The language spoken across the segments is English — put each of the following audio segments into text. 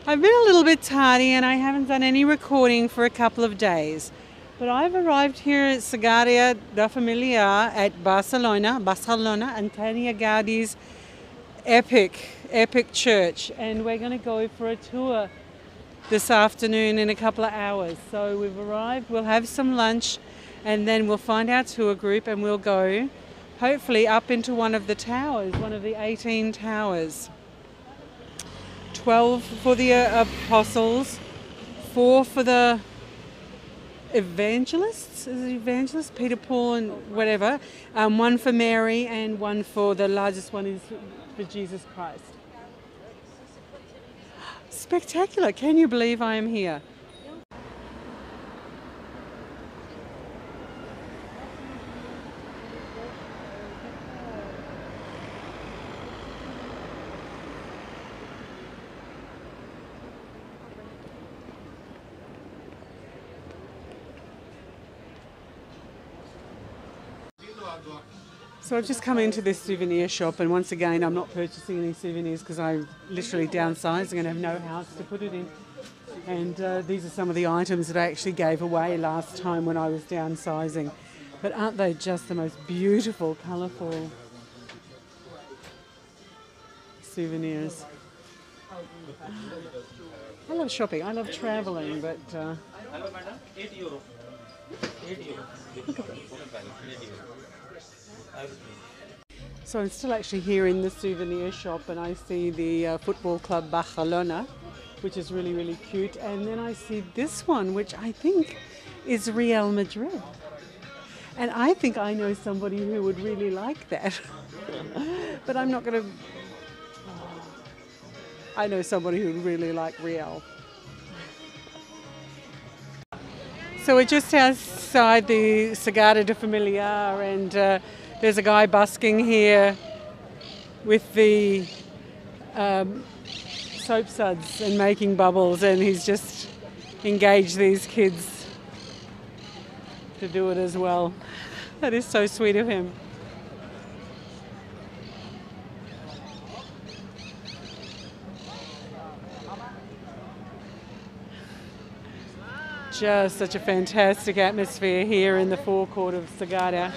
I've been a little bit tardy and I haven't done any recording for a couple of days. But I've arrived here at Sagrada Familia at Barcelona, Antonio Gaudi's epic church. And we're going to go for a tour this afternoon in a couple of hours. So we've arrived, we'll have some lunch, and then we'll find our tour group and we'll go hopefully up into one of the towers, one of the 18 towers. 12 for the apostles, 4 for the Evangelists, is it Evangelists? Peter, Paul and whatever. 1 for Mary and 1 for the largest one is for Jesus Christ. Spectacular. Can you believe I am here? So I've just come into this souvenir shop, and once again I'm not purchasing any souvenirs because I'm literally downsized. I'm going to have no house to put it in. And these are some of the items that I actually gave away last time when I was downsizing. But aren't they just the most beautiful, colourful souvenirs? I love shopping, I love travelling, but Hello, madam. 8 euro. 8 euro. look at that. 8 euro. So I'm still actually here in the souvenir shop, and I see the football club Barcelona, which is really, really cute. And then I see this one, which I think is Real Madrid. And I think I know somebody who would really like that. But I'm not going to... I know somebody who would really like Real. So we're just outside the Sagrada Familia, and there's a guy busking here with the soap suds and making bubbles, and he's just engaged these kids to do it as well. That is so sweet of him. Just such a fantastic atmosphere here in the forecourt of Sagrada.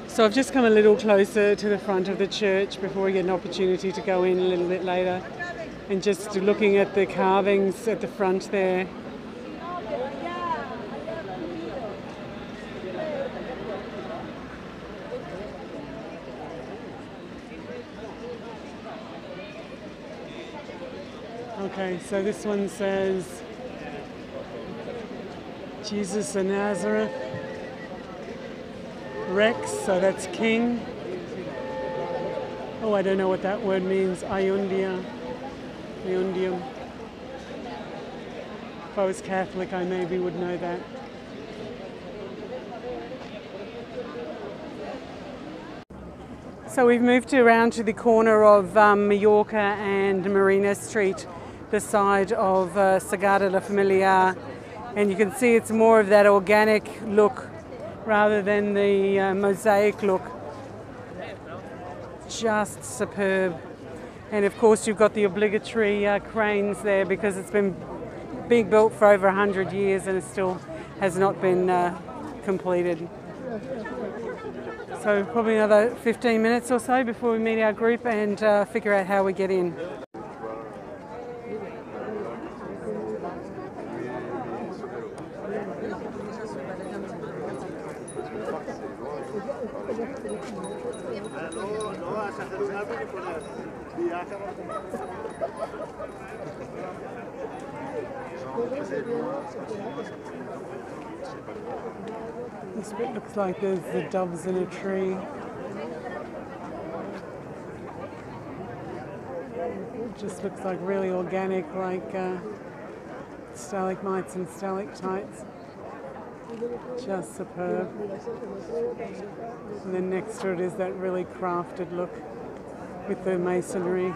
So I've just come a little closer to the front of the church before we get an opportunity to go in a little bit later, and just looking at the carvings at the front there. Okay, so this one says Jesus of Nazareth Rex, so that's King. Oh, I don't know what that word means. Iundium. If I was Catholic, I maybe would know that. So we've moved around to the corner of Mallorca and Marina Street, the side of Sagrada Familia, and you can see it's more of that organic look rather than the mosaic look. Just superb. And of course you've got the obligatory cranes there because it's been being built for over 100 years and it still has not been completed. So probably another 15 minutes or so before we meet our group and figure out how we get in. This bit looks like there's the doves in a tree. It just looks like really organic, like stalagmites and stalactites. Just superb. And then next to it is that really crafted look with the masonry.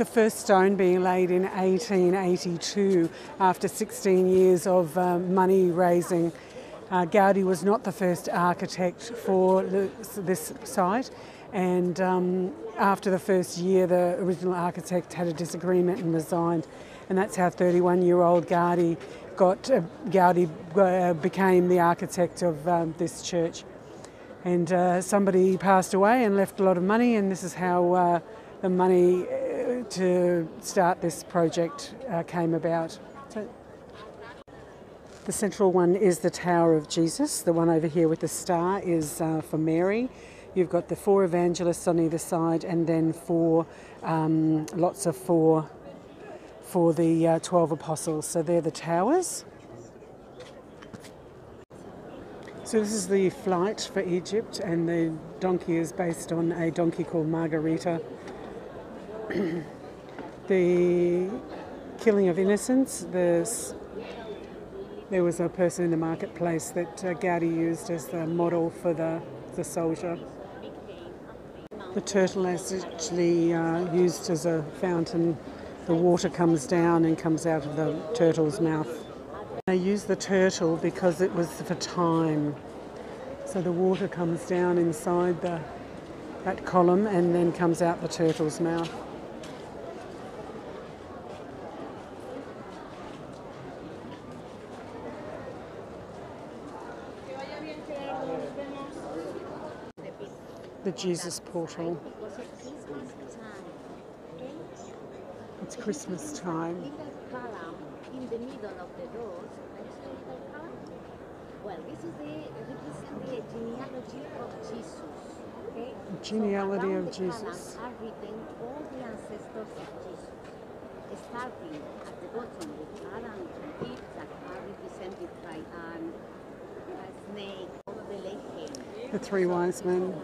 the first stone being laid in 1882 after 16 years of money raising. Gaudi was not the first architect for this site, and after the first year the original architect had a disagreement and resigned, and that's how 31-year-old Gaudi became the architect of this church. And somebody passed away and left a lot of money, and this is how the money to start this project came about. So, the central one is the Tower of Jesus. The one over here with the star is for Mary. You've got the 4 Evangelists on either side, and then lots of four for the 12 apostles. So they're the towers. So this is the flight for Egypt, and the donkey is based on a donkey called Margarita. The killing of innocents, there was a person in the marketplace that Gaudi used as the model for the soldier. The turtle is actually used as a fountain. The water comes down and comes out of the turtle's mouth. They used the turtle because it was for time. So the water comes down inside that column and then comes out the turtle's mouth. The Jesus portal. It's Christmas time. In the middle of the doors, well, this is the genealogy of Jesus. Okay? The genealogy of the Jesus. Are written all the ancestors of Jesus, starting at the bottom with Adam and Eve that are represented by a snake, the legend. The 3 wise men.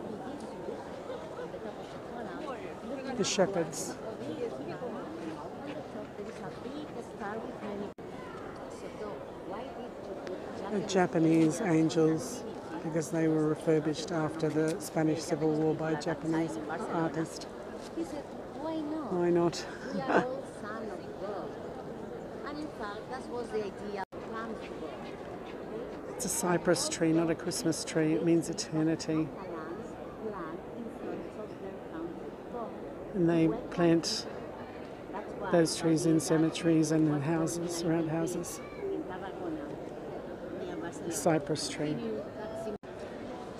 The shepherds. The Japanese angels, because they were refurbished after the Spanish Civil War by a Japanese artist. He said, why not? Why not? We are all sons of God. And in fact, that was the idea of plan for God. It's a cypress tree, not a Christmas tree. It means eternity. And they plant those trees in cemeteries and in houses, around houses. The cypress tree.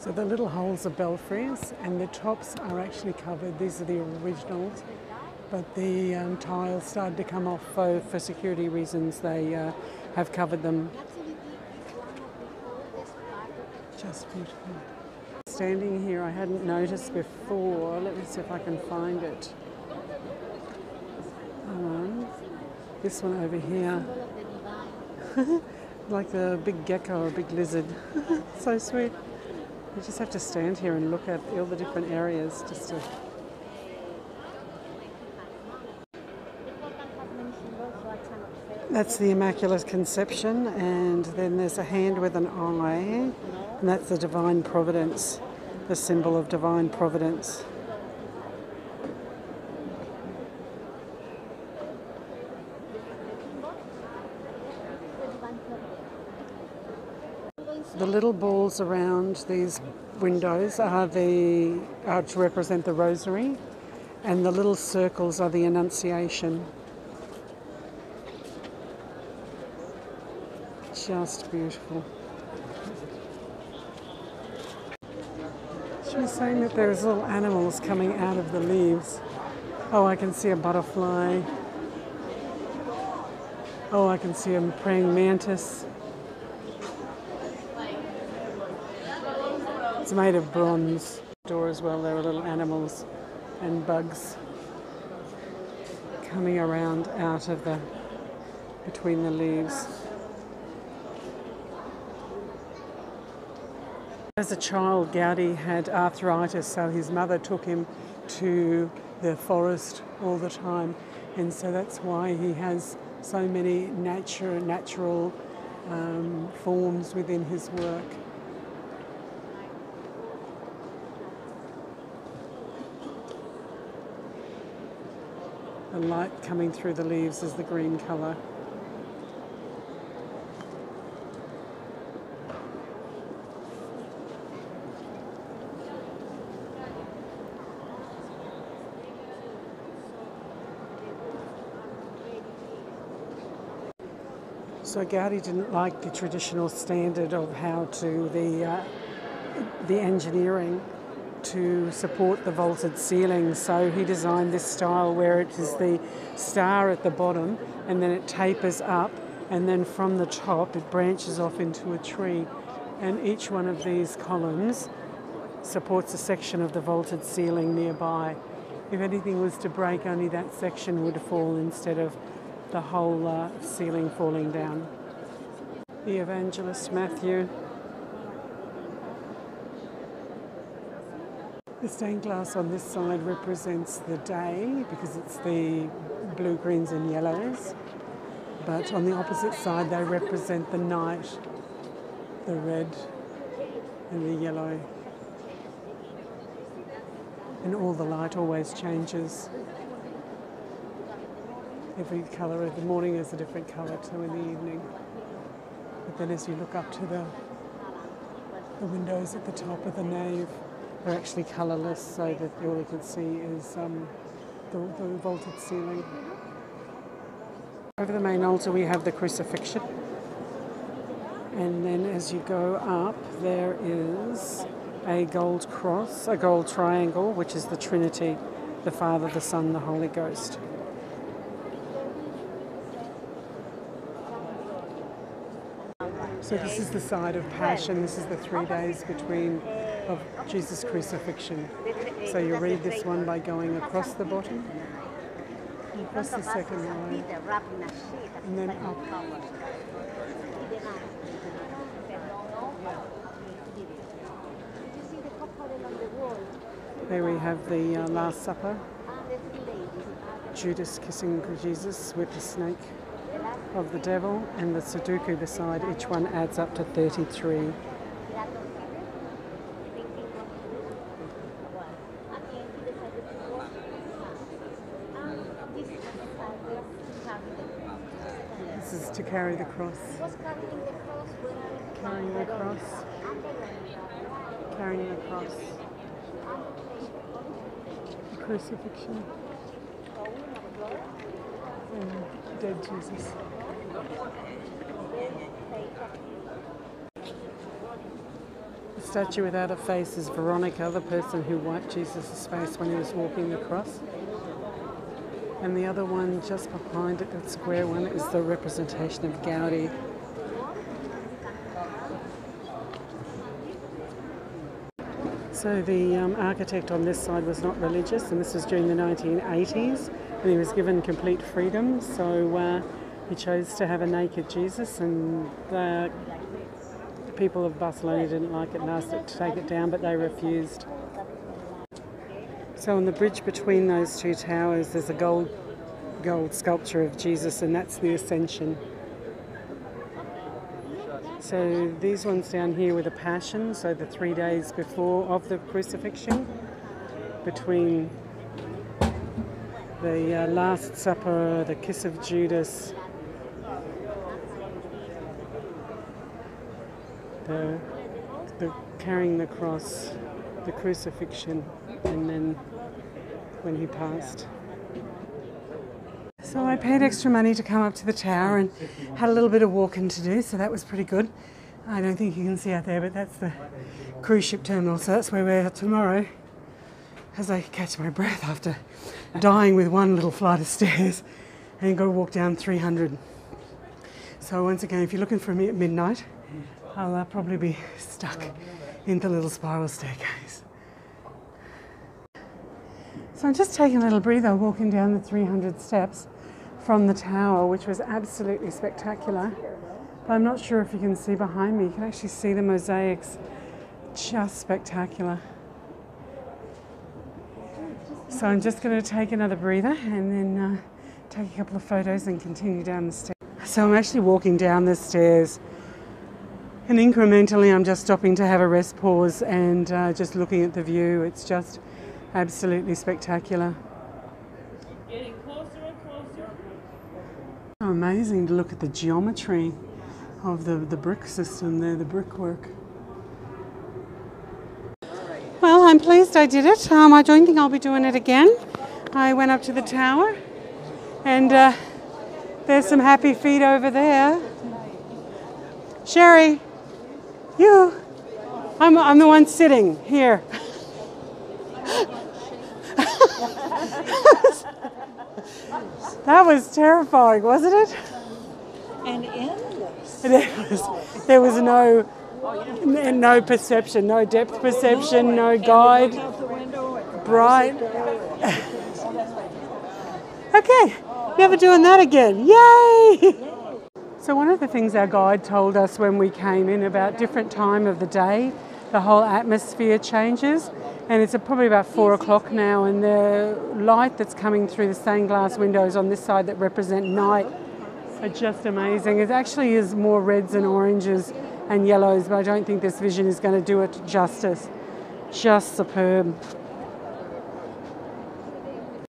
So the little holes are belfries, and the tops are actually covered. These are the originals, but the tiles started to come off for security reasons. They have covered them. Just beautiful. Standing here, I hadn't noticed before. Let me see if I can find it. This one over here. Like a big gecko or a big lizard. So sweet. You just have to stand here and look at all the different areas just to... That's the Immaculate Conception, and then there's a hand with an eye, and that's the Divine Providence, the symbol of Divine Providence. The little balls around these windows are to represent the Rosary, and the little circles are the Annunciation. Just beautiful. She was saying that there's little animals coming out of the leaves. Oh, I can see a butterfly. Oh, I can see a praying mantis. It's made of bronze. Door as well, there are little animals and bugs coming around out of between the leaves. As a child, Gaudi had arthritis, so his mother took him to the forest all the time, and so that's why he has so many natural forms within his work. The light coming through the leaves is the green colour. So Gaudi didn't like the traditional standard of how to the engineering to support the vaulted ceiling. So he designed this style where it is the star at the bottom and then it tapers up, and then from the top it branches off into a tree. And each one of these columns supports a section of the vaulted ceiling nearby. If anything was to break, only that section would fall instead of the whole ceiling falling down. The Evangelist Matthew. The stained glass on this side represents the day because it's the blue, greens and yellows. But on the opposite side they represent the night, the red and the yellow. And all the light always changes. Every colour of the morning is a different colour to in the evening. But then as you look up to the windows at the top of the nave, they're actually colourless, so that all you can see is the vaulted ceiling. Over the main altar we have the crucifixion. And then as you go up, there is a gold cross, a gold triangle, which is the Trinity, the Father, the Son, the Holy Ghost. So this is the side of Passion. This is the 3 days of Jesus' crucifixion. So you read this one by going across the bottom, across the second line, and then up. There we have the Last Supper, Judas kissing Jesus with the snake of the devil, and the Sudoku beside. Each one adds up to 33. This is to carry the cross. Carrying the cross. Carrying the cross. The crucifixion. And dead Jesus. The statue without a face is Veronica, the person who wiped Jesus' face when he was walking across. And the other one just behind it, that square one, is the representation of Gaudi. So the architect on this side was not religious, and this was during the 1980s, and he was given complete freedom, so he chose to have a naked Jesus, and the people of Barcelona didn't like it and asked it to take it down, but they refused. So on the bridge between those two towers there's a gold sculpture of Jesus, and that's the Ascension. So these ones down here were the Passion, so the 3 days before of the crucifixion, between the Last Supper, the kiss of Judas, the carrying the cross, the crucifixion, and then when he passed. So I paid extra money to come up to the tower and had a little bit of walking to do, so that was pretty good. I don't think you can see out there, but that's the cruise ship terminal, so that's where we're tomorrow, as I catch my breath after dying with one little flight of stairs and you've got to walk down 300. So once again, if you're looking for me at midnight, I'll probably be stuck in the little spiral staircase. So I'm just taking a little breather walking down the 300 steps from the tower, which was absolutely spectacular. But I'm not sure if you can see behind me. You can actually see the mosaics, just spectacular. So I'm just going to take another breather and then take a couple of photos and continue down the stairs. So I'm actually walking down the stairs, and incrementally I'm just stopping to have a rest pause and just looking at the view. It's just absolutely spectacular. Getting closer. amazing to look at the geometry of the brick system there, the brickwork. Well, I'm pleased I did it. I don't think I'll be doing it again. I went up to the tower and there's some happy feet over there. Sherry, you. I'm the one sitting here. That was terrifying, wasn't it? And endless. There was no perception, no depth perception, no guide. Bright. Okay, never doing that again. Yay! So one of the things our guide told us when we came in, about different time of the day, the whole atmosphere changes, and it's probably about 4 o'clock now, and the light that's coming through the stained glass windows on this side that represent night are just amazing. It actually is more reds and oranges and yellows, but I don't think this vision is going to do it justice. Just superb.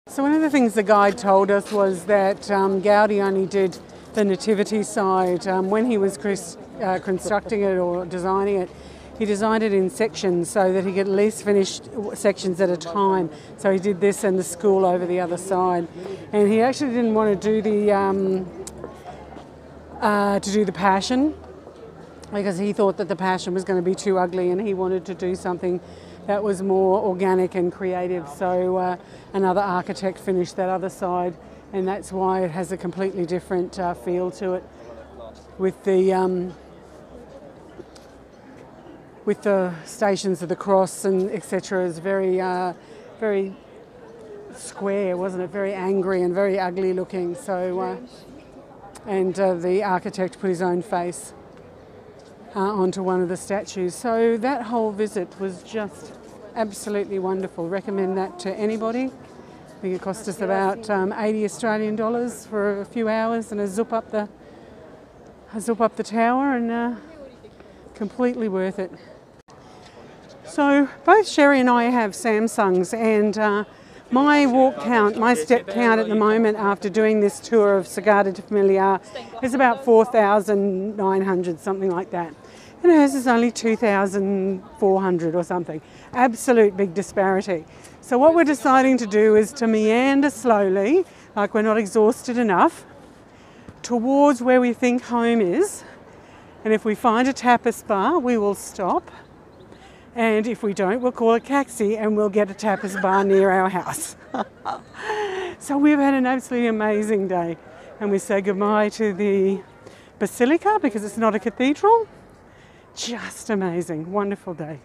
So one of the things the guide told us was that Gaudi only did the nativity side. When he was constructing it or designing it, he designed it in sections so that he could at least finish sections at a time. So he did this and the school over the other side. And he actually didn't want to do the Passion, because he thought that the Passion was going to be too ugly, and he wanted to do something that was more organic and creative. So another architect finished that other side, and that's why it has a completely different feel to it, with the Stations of the Cross and etc. is very square, wasn't it? Very angry and very ugly looking. So and the architect put his own face onto one of the statues. So that whole visit was just absolutely wonderful. Recommend that to anybody. I think it cost us about 80 Australian dollars for a few hours and a zip up the tower, and completely worth it. So both Sherry and I have Samsungs, and my walk count, my step count at the moment after doing this tour of Sagrada Familia is about 4,900, something like that. And hers is only 2,400 or something. Absolute big disparity. So what we're deciding to do is to meander slowly, like we're not exhausted enough, towards where we think home is. And if we find a tapas bar, we will stop. And if we don't, we'll call a taxi and we'll get a tapas bar near our house. So we've had an absolutely amazing day. And we say goodbye to the Basilica because it's not a cathedral. Just amazing. Wonderful day.